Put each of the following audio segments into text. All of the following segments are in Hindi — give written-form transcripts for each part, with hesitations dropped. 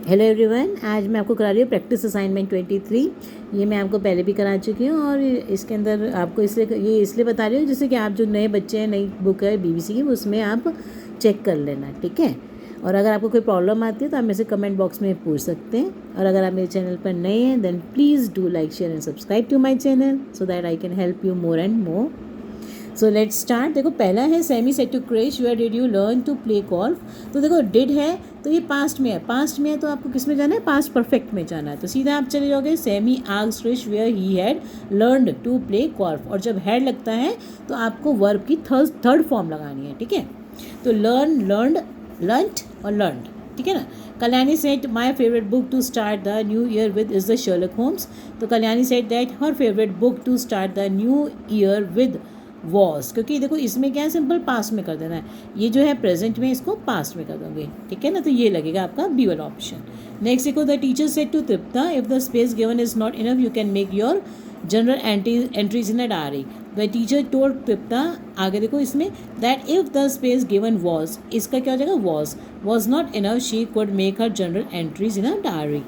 हेलो एवरीवन, आज मैं आपको करा रही हूँ प्रैक्टिस असाइनमेंट 23। ये मैं आपको पहले भी करा चुकी हूँ और इसके अंदर आपको इसलिए बता रही हूँ जिससे कि आप जो नए बच्चे हैं, नई बुक है बीबीसी की, उसमें आप चेक कर लेना, ठीक है। और अगर आपको कोई प्रॉब्लम आती है तो आप मेरे से कमेंट बॉक्स में पूछ सकते हैं। और अगर आप मेरे चैनल पर नए हैं then please do like share and subscribe to my channel so that I can help you more and more. So let's start. देखो पहला है Sammy said to Krish where did you learn to play golf. तो देखो डिड है तो ये पास्ट में है, पास्ट में है तो आपको किस में जाना है, पास्ट परफेक्ट में जाना है। तो सीधा आप चले जाओगे Sammy asked Krish where he had learned to play golf, और जब हैड लगता है तो आपको वर्ब की थर्ड फॉर्म लगानी है, ठीक है। तो लर्न, लर्नड, लर्नड और लर्नड, ठीक है ना। Kalyani said my favourite book to start the new year with is the Sherlock Holmes. तो Kalyani said that her favourite book to start the new year with was, क्योंकि देखो इसमें क्या है, सिंपल पास्ट में कर देना है। ये जो है प्रेजेंट में, इसको पास्ट में कर दोगे, ठीक है ना। तो ये लगेगा आपका बी वाला ऑप्शन। नेक्स्ट देखो, the teacher said to Tripta if the space given is not enough you can make your general entries in a diary. The teacher told Tripta, आगे देखो इसमें, that if the space given was, इसका क्या हो जाएगा, was not enough she could make her general entries in a diary.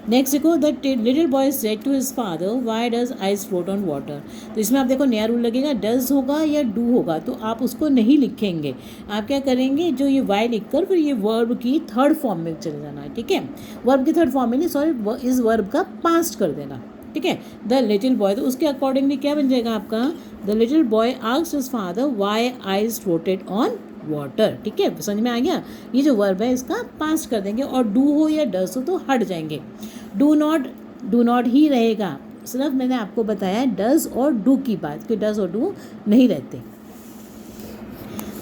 Next देखो, the little boy said to his father why does ice float on water. तो इसमें आप देखो नया रूल लगेगा, डज होगा या डू होगा तो आप उसको नहीं लिखेंगे। आप क्या करेंगे, जो ये वाई लिखकर फिर ये वर्ब की थर्ड फॉर्म में चले जाना है, ठीक है। वर्ब की थर्ड फॉर्म में नहीं, सॉरी, इस वर्ब का पास्ट कर देना, ठीक है। द लिटिल बॉय, तो उसके अकॉर्डिंगली क्या बन जाएगा आपका, the little boy asked his father why ice floated on water, ठीक है। समझ में आ गया। ये जो वर्ब है इसका पास्ट कर देंगे, और डू हो या डस हो तो हट जाएंगे। डू नॉट ही रहेगा। सिर्फ मैंने आपको बताया डज और डू की बात, कि डज और डू नहीं रहते।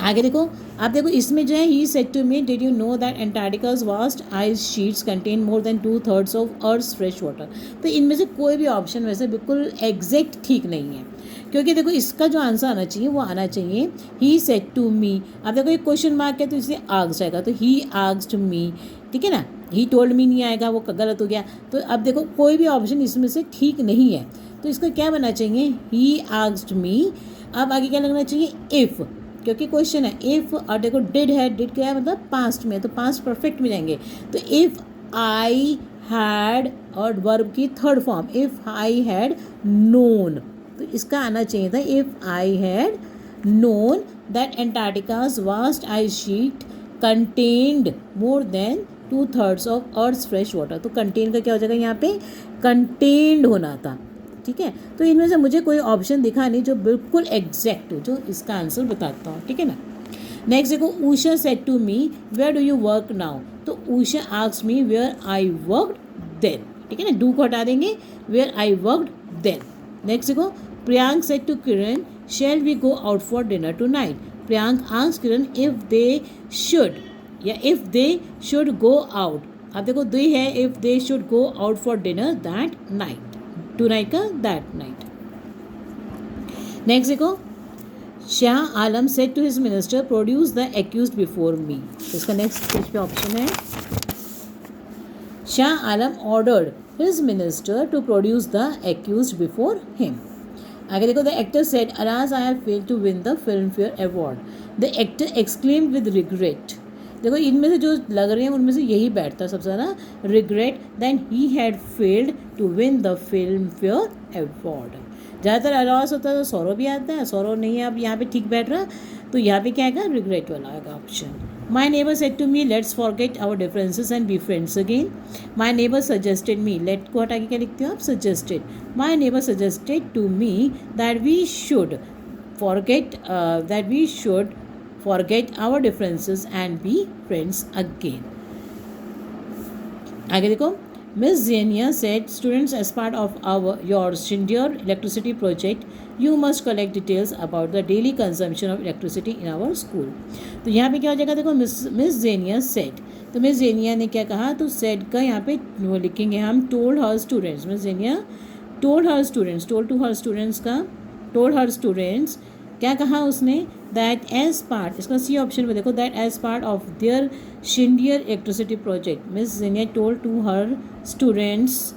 आगे देखो, आप देखो इसमें जो है, he said to me did you know that Antarctica's vast ice sheets contain more than 2/3 of Earth's fresh water. तो इनमें से कोई भी ऑप्शन वैसे बिल्कुल एग्जैक्ट ठीक नहीं है, क्योंकि देखो इसका जो आंसर आना चाहिए वो आना चाहिए ही सेड टू मी। अब देखो एक क्वेश्चन मार्क है तो इसे आस्क्ड आएगा, तो ही आस्क्ड मी, ठीक है ना। ही टोल्ड मी नहीं आएगा, वो गलत हो गया। तो अब देखो कोई भी ऑप्शन इसमें से ठीक नहीं है, तो इसका क्या बनना चाहिए, ही आस्क्ड मी। अब आगे क्या लगना चाहिए, इफ़, क्योंकि क्वेश्चन है इफ़, और देखो डिड है, डिड क्या है मतलब पास्ट में, तो पास्ट परफेक्ट में जाएंगे। तो इफ़ आई हैड, और वर्ब की third form, if I had known, तो इसका आना चाहिए था if I had known that Antarctica's vast ice sheet contained more than 2/3 of Earth's fresh water. तो कंटेन का क्या हो जाएगा, यहाँ पे कंटेन्ड होना था, ठीक है। तो इनमें से मुझे कोई ऑप्शन दिखा नहीं जो बिल्कुल एग्जैक्ट हो, जो इसका आंसर बताता हूँ, ठीक है ना। नेक्स्ट देखो, Usha said to me where do you work now. तो Usha asked me where I worked then, ठीक है ना, डू को हटा देंगे, where I worked then. Next देखो, Priyank said to Kiran shall we go out for dinner tonight. Priyank asked Kiran if they should, या if they should go out. अब देखो दे है, if they should go out for dinner that night, tonight का दैट नाइट। नेक्स्ट देखो, Shah Alam said to his minister produce the accused before me. इसका नेक्स्ट पेज पे ऑप्शन है, Shah Alam ordered his minister to produce the accused before him. आगे देखो, the actor said alas I have failed to win the Filmfare award. The actor exclaimed with regret. देखो इनमें से जो लग रहे हैं उनमें से यही बैठता है सबसे ज़्यादा, regret then he had failed to win the Filmfare award. ज़्यादातर अराज होता है तो सौरव भी आता है, सौरव नहीं है अब यहाँ पे ठीक बैठ रहा, तो यहाँ पे क्या आएगा, रिग्रेट वाला आएगा option. My neighbour said to me let's forget our differences and be friends again. My neighbour suggested me, let को हटा के क्या लिखते हो आप, suggested. My neighbour suggested to me that we should forget our differences and be friends again. आगे देखो, Miss Zenia said students as part of your Shindir electricity project you must collect details about the daily consumption of electricity in our school. तो यहाँ पे क्या हो जाएगा, देखो Miss Zenia said, तो Miss Zenia ने क्या कहा, तो said का यहाँ पे वो लिखेंगे हम told her students। Miss Zenia told her students, told to her students का told her students, क्या कहा उसने, दैट एज पार्ट, इसका सी ऑप्शन में देखो, that as part of their शिंडियर electricity project Miss Xenia told to her students,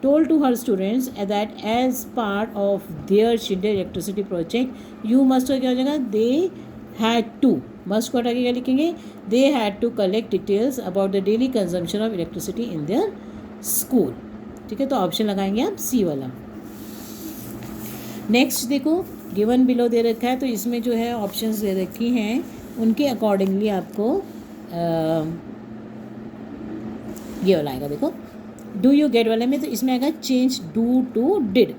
told to her students that as part of their शिंडियर इलेक्ट्रिसिटी प्रोजेक्ट यू मस्ट, क्या हो जाएगा, दे हैड टू, मस्ट को हटा के क्या लिखेंगे, they had to collect details about the daily consumption of electricity in their school. ठीक है, तो ऑप्शन लगाएंगे आप सी वाला। नेक्स्ट देखो, गिवन बिलो दे रखा है, तो इसमें जो है ऑप्शंस दे रखी हैं, उनके अकॉर्डिंगली आपको ये वाला आएगा। देखो डू यू गेट वाले में तो इसमें आएगा चेंज डू टू डिड।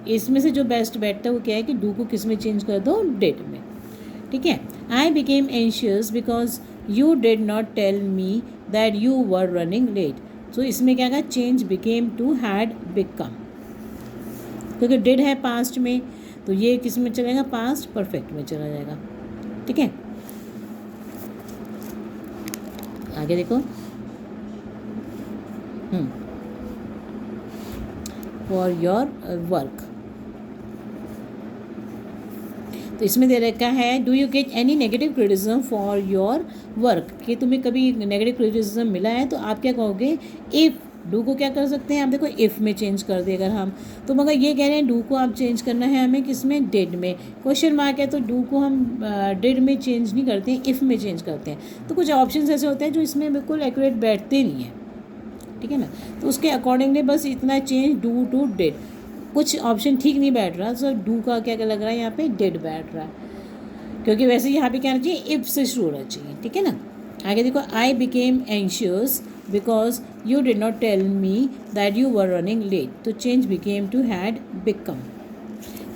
इसमें से जो बेस्ट बैठता है वो क्या है कि डू को किस में चेंज कर दो, डिड में। ठीक है, I became anxious because you did not tell me that you were running late. So इसमें क्या आएगा, change became to had become, क्योंकि डिड है पास्ट में, तो ये किस में चलेगा, पास्ट परफेक्ट में चला जाएगा। ठीक है, आगे देखो, फॉर योर वर्क, तो इसमें दे रखा है do you get any negative criticism for your work, कि तुम्हें कभी नेगेटिव क्रिटिसिज्म मिला है तो आप क्या कहोगे, इफ़। डू को क्या कर सकते हैं आप, देखो इफ़ में चेंज कर दे अगर हम, तो मगर ये कह रहे हैं डू को आप चेंज करना है हमें किस में, डिड में। क्वेश्चन मार्क है तो डू को हम डिड में चेंज नहीं करते हैं, इफ़ में चेंज करते हैं। तो कुछ ऑप्शंस ऐसे होते हैं जो इसमें बिल्कुल एक्यूरेट बैठते नहीं हैं। ठीक है ना, तो उसके अकॉर्डिंगली बस इतना चेंज डू टू डिड। कुछ ऑप्शन ठीक नहीं बैठ रहा, सो डू का क्या क्या लग रहा है यहाँ पे, डिड बैठ रहा है, क्योंकि वैसे यहाँ पे क्या होना चाहिए, इफ से शुरू होना चाहिए। ठीक है ना, आगे देखो, I became anxious because you did not tell me that you were running late, तो change became to had become.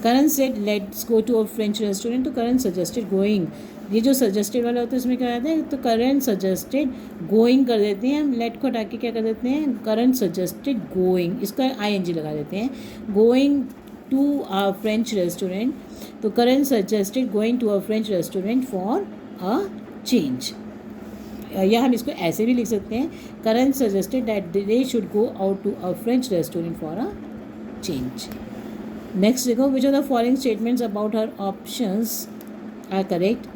Karan said let's go to a French restaurant, तो करण सजेस्टेड गोइंग। ये जो सजेस्टेड वाला होता है इसमें क्या आता है, तो करण सजेस्टेड गोइंग कर देते हैं हम, लेट को हटा के क्या कर देते हैं, करण सजेस्टेड गोइंग, इसका ING लगा देते हैं, going to a French restaurant. तो Karan suggested going to a French restaurant for a change, या हम इसको ऐसे भी लिख सकते हैं, Karan suggested that they should go out to a French restaurant for a change. Next देखो, which are the following statements about her options are correct,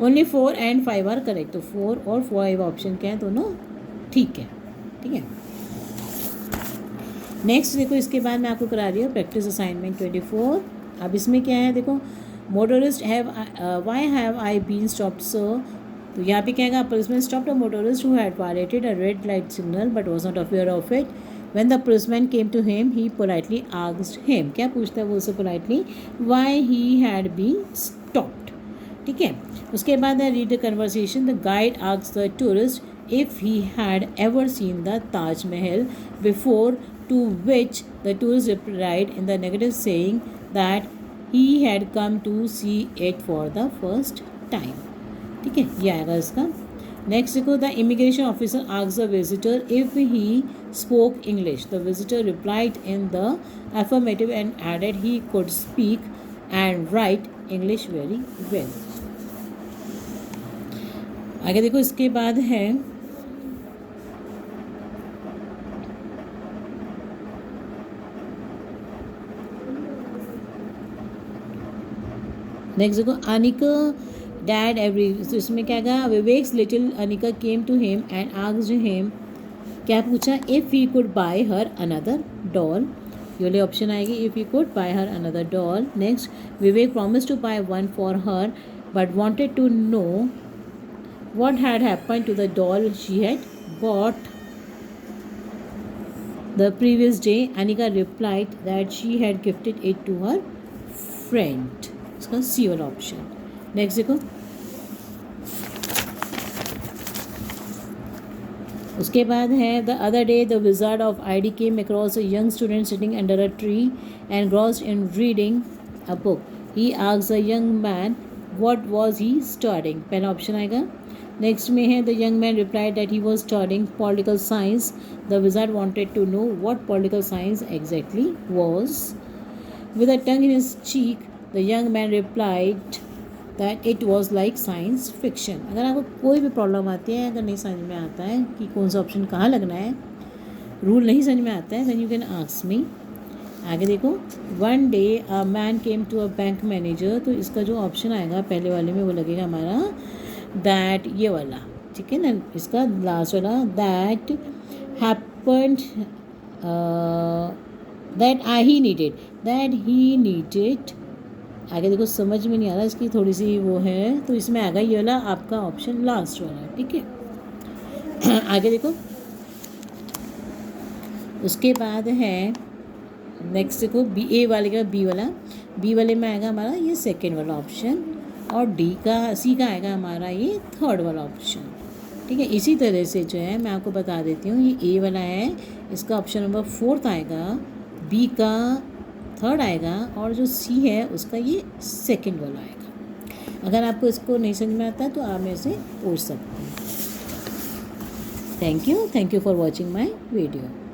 only 4 and 5 are correct. तो 4 और 5 ऑप्शन क्या है, दोनों ठीक है। ठीक है, नेक्स्ट देखो, इसके बाद मैं आपको करा रही हूँ प्रैक्टिस असाइनमेंट 24। अब इसमें क्या है देखो, motorist have why have I been stopped sir, तो यहाँ पे क्या है, policeman stopped a motorist who had violated a red light signal but was not aware of it. When the policeman came to him he politely asked him, क्या पूछता है वो उससे politely, why he had been stopped. ठीक है, उसके बाद read the conversation, the guide asked the tourist if he had ever seen the Taj Mahal before, to which the tourist replied in the negative saying that he had come to see it for the first time। ठीक है, ये आएगा इसका। नेक्स्ट देखो, the immigration officer asked the visitor if he spoke English, the visitor replied in the affirmative and added he could speak and write English very well। आगे देखो, इसके बाद है नेक्स्ट देखो, अनिका डैड एवरी, तो इसमें क्या कहा, Vivek's little Anika came to him and asked him, क्या पूछा, if he could buy her another doll, ये वाली ऑप्शन आएगी, if he could buy her another doll. Next, Vivek promise to buy one for her but wanted to know what had happened to the doll she had bought the previous day. Anika replied that she had gifted it to her friend, इसका सी वाला ऑप्शन। नेक्स्ट देखो, उसके बाद है the other day the wizard of ID came across a young student sitting under a tree and grossed in reading a book, he asked a young man what was he studying, पहला ऑप्शन आएगा। नेक्स्ट में है the young man replied that he was studying political science, the wizard wanted to know what political science exactly was. With a tongue in his cheek the young man replied that it was like science fiction. अगर आपको कोई भी प्रॉब्लम आती है, अगर नहीं समझ में आता है कि कौन सा ऑप्शन कहाँ लगना है, रूल नहीं समझ में आता है, then you can ask me. आगे देखो, one day a man came to a bank manager, तो इसका जो ऑप्शन आएगा पहले वाले में वो लगेगा हमारा दैट, ये वाला। ठीक है ना, इसका लास्ट वाला, that happened that he needed आगे देखो समझ में नहीं आ रहा, इसकी थोड़ी सी वो है, तो इसमें आएगा ये वाला आपका ऑप्शन लास्ट वाला, ठीक है। आगे देखो, उसके बाद है नेक्स्ट देखो बी, ए वाले का बी वाला, बी वाले में आएगा हमारा ये सेकेंड वाला ऑप्शन, और डी का सी का आएगा हमारा ये थर्ड वाला ऑप्शन, ठीक है। इसी तरह से जो है मैं आपको बता देती हूँ, ये ए वाला है, इसका ऑप्शन नंबर 4 आएगा, बी का थर्ड आएगा, और जो सी है उसका ये सेकंड वाला आएगा। अगर आपको इसको नहीं समझ में आता है तो आप मेरे से पूछ सकते हैं। Thank you for watching my video.